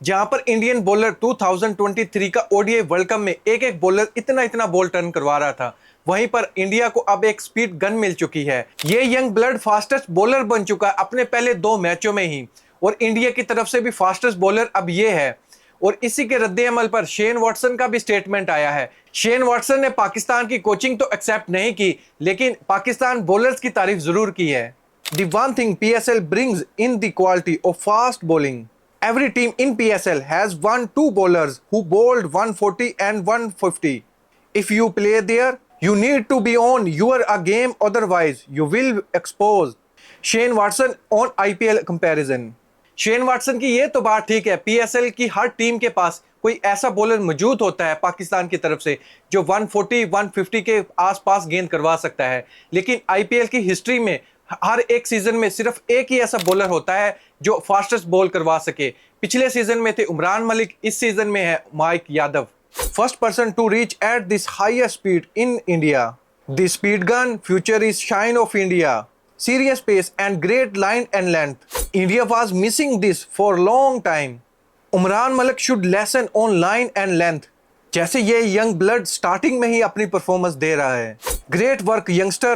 जहां पर Indian bowler 2023 का ओडीआई वर्ल्ड कप में एक एक बॉलर इतना इतना बॉल टर्न करवा रहा था, वहीं पर इंडिया को अब एक स्पीड गन मिल चुकी है। ये यंग ब्लड फास्टेस्ट बॉलर बन चुका है अपने पहले 2 मैचों में ही, और इंडिया की तरफ से भी फास्टेस्ट बॉलर अब ये है। और इसी के रद्दे अमल पर शेन वॉटसन का भी स्टेटमेंट आया है। शेन वॉटसन ने पाकिस्तान की कोचिंग तो एक्सेप्ट नहीं की, लेकिन पाकिस्तान बॉलर्स की तारीफ जरूर की है। The one thing PSL brings in the quality of fast bowling. Every team in PSL has 1-2 bowlers who bowled 140 and 150. If you play there, you need to be on your a game, otherwise you will expose. Shane Watson on IPL comparison. Shane Watson की ये तो बात ठीक है, PSL की हर team के पास कोई ऐसा बॉलर मौजूद होता है पाकिस्तान की तरफ से जो 140 150 के आसपास गेंद करवा सकता है। लेकिन आईपीएल की हिस्ट्री में हर एक सीजन में सिर्फ एक ही ऐसा बॉलर होता है जो फास्टेस्ट बॉल करवा सके। पिछले सीजन में थे उमरान मलिक, इस सीजन में है Mike Yadav. First person to reach at this highest speed in India. The speed gun future is shine of India. Serious pace and great line and length. India was missing this for long time. Umran Malik should lesson on line and length. जैसे ये young blood starting में ही अपनी performance दे रहा है। Great work youngster.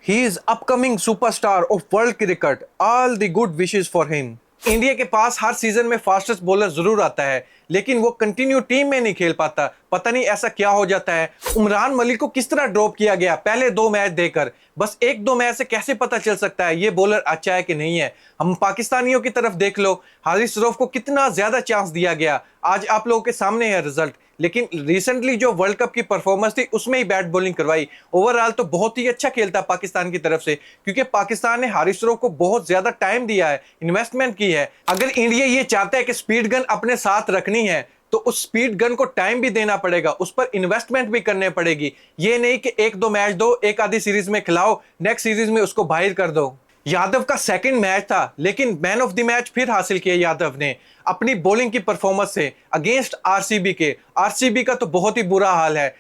He is upcoming superstar of world cricket. All the good wishes for him. India के पास हर season में fastest bowler जरूर आता है, लेकिन वो कंटिन्यू टीम में नहीं खेल पाता। पता नहीं ऐसा क्या हो जाता है। उमरान मलिक को किस तरह ड्रॉप किया गया पहले 2 मैच देकर। बस 1-2 मैच से कैसे पता चल सकता है ये बॉलर अच्छा है कि नहीं है। हम पाकिस्तानियों की तरफ देख लो, हारिस रऊफ को कितना ज्यादा चांस दिया गया, आज आप लोगों के सामने है रिजल्ट। लेकिन रिसेंटली जो वर्ल्ड कप की परफॉर्मेंस थी उसमें ही बैट बॉलिंग करवाई। ओवरऑल तो बहुत ही अच्छा खेलता पाकिस्तान की तरफ से, क्योंकि पाकिस्तान ने हारिस रऊफ को बहुत ज्यादा टाइम दिया है, इन्वेस्टमेंट की है। अगर इंडिया ये चाहता है कि स्पीड गन अपने साथ रखनी है तो उस स्पीड गन को टाइम भी देना पड़ेगा, उस पर इन्वेस्टमेंट भी करने पड़ेगी। ये नहीं कि 1-2 मैच दो, एक आधी सीरीज में खिलाओ, नेक्स्ट सीरीज में उसको बाहर कर दो। यादव का सेकंड मैच था, लेकिन मैन ऑफ द मैच फिर हासिल किया यादव ने अपनी बॉलिंग की परफॉर्मेंस से अगेंस्ट आरसीबी के। आरसीबी का तो बहुत ही बुरा हाल है।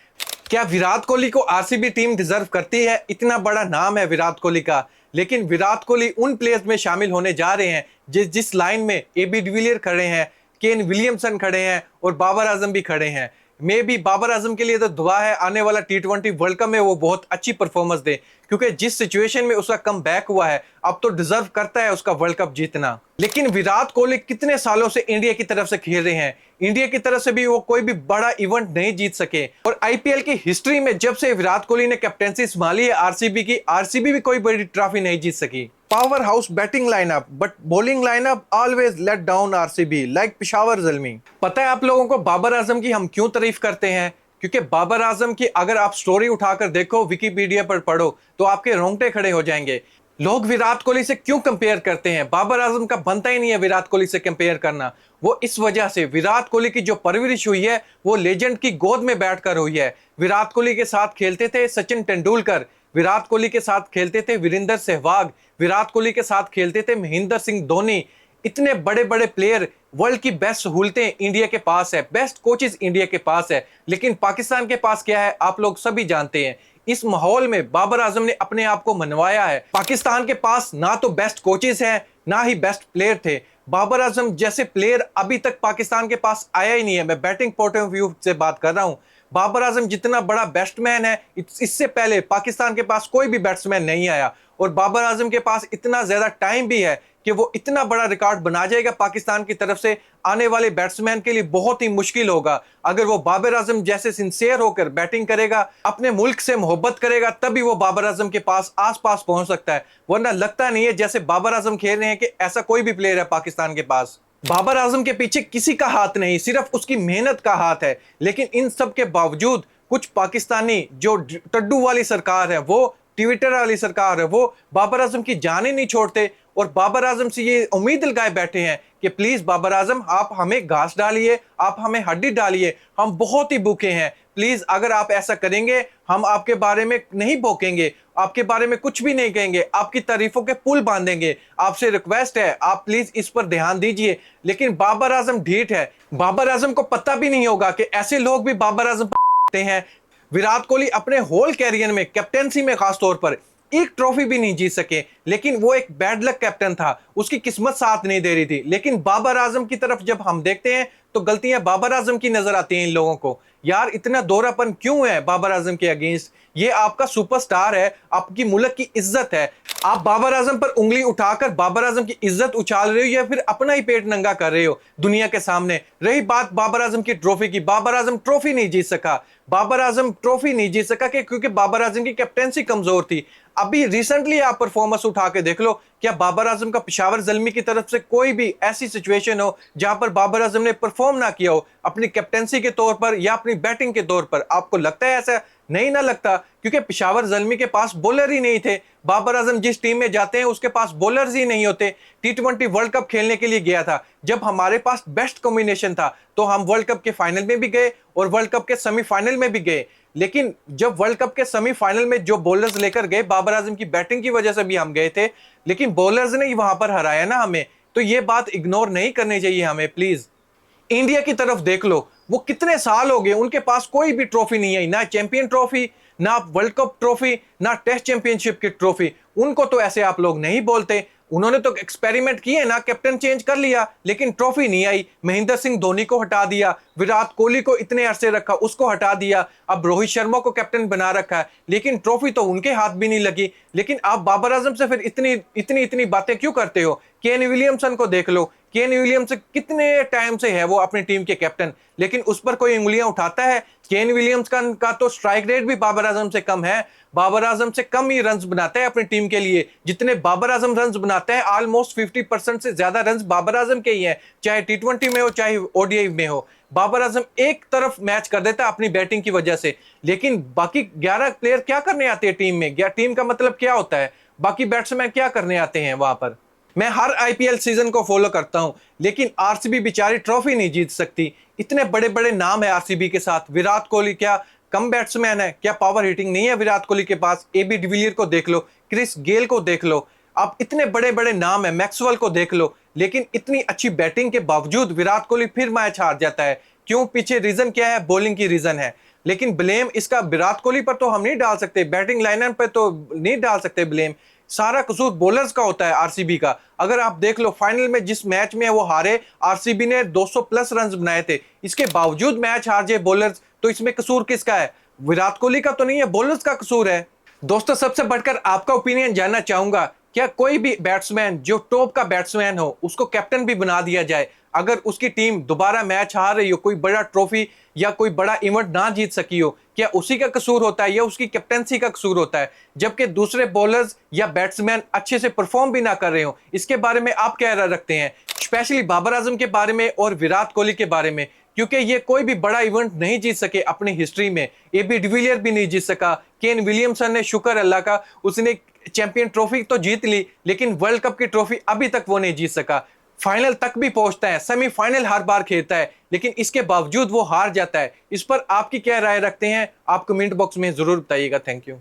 क्या विराट कोहली को आरसीबी टीम डिजर्व करती है? इतना बड़ा नाम है विराट कोहली का, लेकिन विराट कोहली उन प्लेयर्स में शामिल होने जा रहे हैं जिस लाइन में एबी डिविलियर खड़े हैं, केन विलियमसन खड़े हैं और बाबर आजम भी खड़े हैं। मे भी बाबर आजम के लिए तो दुआ है आने वाला टी20 वर्ल्ड कप में वो बहुत अच्छी परफॉर्मेंस दे, क्योंकि जिस सिचुएशन में उसका कम बैक हुआ है अब तो डिजर्व करता है उसका वर्ल्ड कप जीतना। लेकिन विराट कोहली कितने सालों से इंडिया की तरफ से खेल रहे हैं, इंडिया की तरफ से भी वो कोई भी बड़ा इवेंट नहीं जीत सके। और आईपीएल की हिस्ट्री में जब से विराट कोहली ने कैप्टेंसी संभाली है आरसीबी की, आरसीबी भी कोई बड़ी ट्रॉफी नहीं जीत सकी। Powerhouse batting lineup but bowling lineup always let down RCB like Peshawar Zalmi. पता है आप लोगों को बाबर आजम की हम क्यों तारीफ करते हैं? क्योंकि बाबर आजम की अगर आप स्टोरी उठाकर देखो, विकिपीडिया पर पढ़ो, तो आपके रोंगटे खड़े हो जाएंगे। लोग विराट कोहली से क्यों कंपेयर करते हैं? बाबर आजम का बनता ही नहीं है विराट कोहली से कंपेयर करना। वो इस वजह से, विराट कोहली की जो परवरिश हुई है वो लेजेंड की गोद में बैठकर हुई है। विराट कोहली के साथ खेलते थे सचिन तेंदुलकर, विराट कोहली के साथ खेलते थे वीरेंद्र सहवाग, विराट कोहली के साथ खेलते थे महेंद्र सिंह धोनी। इतने बड़े बड़े प्लेयर, वर्ल्ड की बेस्ट सहूलतें इंडिया के पास है, बेस्ट कोचेस इंडिया के पास है, लेकिन पाकिस्तान के पास क्या है आप लोग सभी जानते हैं। इस माहौल में बाबर आजम ने अपने आप को मनवाया है। पाकिस्तान के पास ना तो बेस्ट कोचेस हैं, ना ही बेस्ट प्लेयर थे। बाबर आजम जैसे प्लेयर अभी तक पाकिस्तान के पास आया ही नहीं है। मैं बैटिंग पॉइंट ऑफ व्यू से बात कर रहा हूं। बाबर आजम जितना बड़ा बैट्समैन है, इससे पहले पाकिस्तान के पास कोई भी बैट्समैन नहीं आया। और बाबर आजम के पास इतना ज्यादा टाइम भी है कि वो इतना बड़ा रिकॉर्ड बना जाएगा पाकिस्तान की तरफ से। आने वाले बैट्समैन के लिए बहुत ही मुश्किल होगा। अगर वो बाबर आजम जैसे सिंसियर होकर बैटिंग करेगा, अपने मुल्क से मोहब्बत करेगा, तभी वो बाबर आजम के पास आसपास पहुंच सकता है। वरना लगता नहीं है जैसे बाबर आजम खेल रहे हैं कि ऐसा कोई भी प्लेयर है पाकिस्तान के पास। बाबर आजम के पीछे किसी का हाथ नहीं, सिर्फ उसकी मेहनत का हाथ है। लेकिन इन सब के बावजूद कुछ पाकिस्तानी जो टड्डू वाली सरकार है, वो ट्विटर वाली सरकार है, वो बाबर आजम की जान ही नहीं छोड़ते और बाबर आजम से ये उम्मीद लगाए बैठे हैं कि प्लीज बाबर आजम आप हमें घास डालिए, आप हमें हड्डी डालिए, हम बहुत ही भूखे हैं, प्लीज अगर आप ऐसा करेंगे हम आपके बारे में नहीं भोकेंगे, आपके बारे में कुछ भी नहीं कहेंगे, आपकी तारीफों के पुल बांधेंगे। आपसे रिक्वेस्ट है आप प्लीज इस पर ध्यान दीजिए। लेकिन बाबर आजम ढीठ है। बाबर आजम को पता भी नहीं होगा कि ऐसे लोग भी बाबर आजम हैं। विराट कोहली अपने होल कैरियर में कैप्टेंसी में खास तौर पर एक ट्रॉफी भी नहीं जीत सके। लेकिन वो एक बैड लक कैप्टन था, उसकी किस्मत साथ नहीं दे रही थी। लेकिन बाबर आजम की तरफ जब हम देखते हैं तो गलतियां बाबर आजम की नजर आती हैं इन लोगों को। यार इतना दोहरापन क्यों है बाबर आजम के अगेंस्ट? ये आपका सुपरस्टार है, आपकी मुल्क की इज्जत है। आप बाबर आजम पर उंगली उठाकर बाबर आजम की इज्जत उछाल रहे हो या फिर अपना ही पेट नंगा कर रहे हो दुनिया के सामने। रही बात बाबर आजम की ट्रॉफी की, बाबर आजम ट्रॉफी नहीं जीत सका। बाबर आजम ट्रॉफी नहीं जीत सका क्योंकि बाबर आजम की कैप्टेंसी कमजोर थी। अभी रिसेंटली आप परफॉर्मेंस उठा के देख लो, क्या बाबर आजम का पेशावर जल्मी की तरफ से कोई भी ऐसी सिचुएशन हो जहां पर बाबर आजम ने परफॉर्म ना किया हो अपनी कैप्टेंसी के तौर पर या अपनी बैटिंग के तौर पर? आपको लगता है ऐसा? नहीं ना लगता, क्योंकि पेशावर जल्मी के पास बॉलर ही नहीं थे। बाबर आजम जिस टीम में जाते हैं उसके पास बॉलर्स ही नहीं होते। T20 वर्ल्ड कप खेलने के लिए गया था, जब हमारे पास बेस्ट कॉम्बिनेशन था तो हम वर्ल्ड कप के फाइनल में भी गए और वर्ल्ड कप के सेमीफाइनल में भी गए। लेकिन जब वर्ल्ड कप के सेमीफाइनल में जो बॉलर्स लेकर गए, बाबर आजम की बैटिंग की वजह से भी हम गए थे, लेकिन बॉलर्स ने ही वहां पर हराया ना हमें। तो ये बात इग्नोर नहीं करनी चाहिए हमें प्लीज। इंडिया की तरफ देख लो, वो कितने साल हो गए उनके पास कोई भी ट्रॉफी नहीं आई, ना चैंपियन ट्रॉफी, ना वर्ल्ड कप ट्रॉफी, ना टेस्ट चैंपियनशिप की ट्रॉफी। उनको तो ऐसे आप लोग नहीं बोलते। उन्होंने तो एक्सपेरिमेंट किए ना, कैप्टन चेंज कर लिया लेकिन ट्रॉफी नहीं आई। महेंद्र सिंह धोनी को हटा दिया, विराट कोहली को इतने अरसे रखा, उसको हटा दिया, अब रोहित शर्मा को कैप्टन बना रखा है, लेकिन ट्रॉफी तो उनके हाथ भी नहीं लगी। लेकिन आप बाबर आजम से फिर इतनी इतनी इतनी बातें क्यों करते हो? केन विलियमसन को देख लो, केन विलियमसन कितने टाइम से है वो अपनी टीम के कैप्टन, लेकिन उस पर कोई उंगलियां उठाता है? केन विलियमसन का तो स्ट्राइक रेट भी बाबर आजम से कम है। बाबर आजम से कम ही रन्स बनाता है अपनी टीम के लिए। जितने बाबर आजम रन्स बनाते हैं ऑलमोस्ट 50% से ज्यादा रन्स बाबर आजम के ही हैं, चाहे T20 में हो चाहे ODI में हो। बाबर आजम एक तरफ मैच कर देता है अपनी बैटिंग की वजह से, लेकिन बाकी 11 प्लेयर क्या करने आते हैं टीम में? टीम का मतलब क्या होता है? बाकी बैट्समैन क्या करने आते हैं वहां पर? मैं हर IPL सीजन को फॉलो करता हूं, लेकिन RCB बेचारी ट्रॉफी नहीं जीत सकती। इतने बड़े बड़े नाम है RCB के साथ। विराट कोहली क्या कम बैट्समैन है? क्या पावर हिटिंग नहीं है विराट कोहली के पास? AB डिविलियर को देख लो, क्रिस गेल को देख लो, आप इतने बड़े बड़े नाम है, मैक्सवेल को देख लो, लेकिन इतनी अच्छी बैटिंग के बावजूद विराट कोहली फिर मैच हार जाता है। क्यों? पीछे रीजन क्या है? बॉलिंग की रीजन है। लेकिन ब्लेम इसका विराट कोहली पर तो हम नहीं डाल सकते, बैटिंग लाइनअप पे तो नहीं डाल सकते ब्लेम। सारा कसूर बॉलर्स का होता है RCB का। अगर आप देख लो फाइनल में जिस मैच में वो हारे, RCB ने 200 प्लस रन बनाए थे, इसके बावजूद मैच हार जाए बॉलर्स, तो इसमें कसूर किसका है? विराट कोहली का तो नहीं है, बॉलर्स का कसूर है। दोस्तों सबसे बढ़कर आपका ओपिनियन जानना चाहूंगा, क्या कोई भी बैट्समैन जो टॉप का बैट्समैन हो उसको कैप्टन भी बना दिया जाए? अगर उसकी टीम दोबारा मैच हार रही हो, कोई बड़ा ट्रॉफी या कोई बड़ा इवेंट ना जीत सकी हो, क्या उसी का कसूर होता है या उसकी कैप्टनसी का कसूर होता है? जबकि दूसरे बॉलर्स या बैट्समैन अच्छे से परफॉर्म भी ना कर रहे हो। इसके बारे में आप क्या राय रखते हैं, स्पेशली बाबर आजम के बारे में और विराट कोहली के बारे में? क्योंकि ये कोई भी बड़ा इवेंट नहीं जीत सके अपनी हिस्ट्री में। AB डिविलियर भी नहीं जीत सका। केन विलियमसन ने, शुक्र अल्लाह का, उसने चैंपियन ट्रॉफी तो जीत ली, लेकिन वर्ल्ड कप की ट्रॉफी अभी तक वो नहीं जीत सका। फाइनल तक भी पहुंचता है, सेमीफाइनल हर बार खेलता है, लेकिन इसके बावजूद वो हार जाता है। इस पर आपकी क्या राय रखते हैं? आप कमेंट बॉक्स में जरूर बताइएगा। Thank you.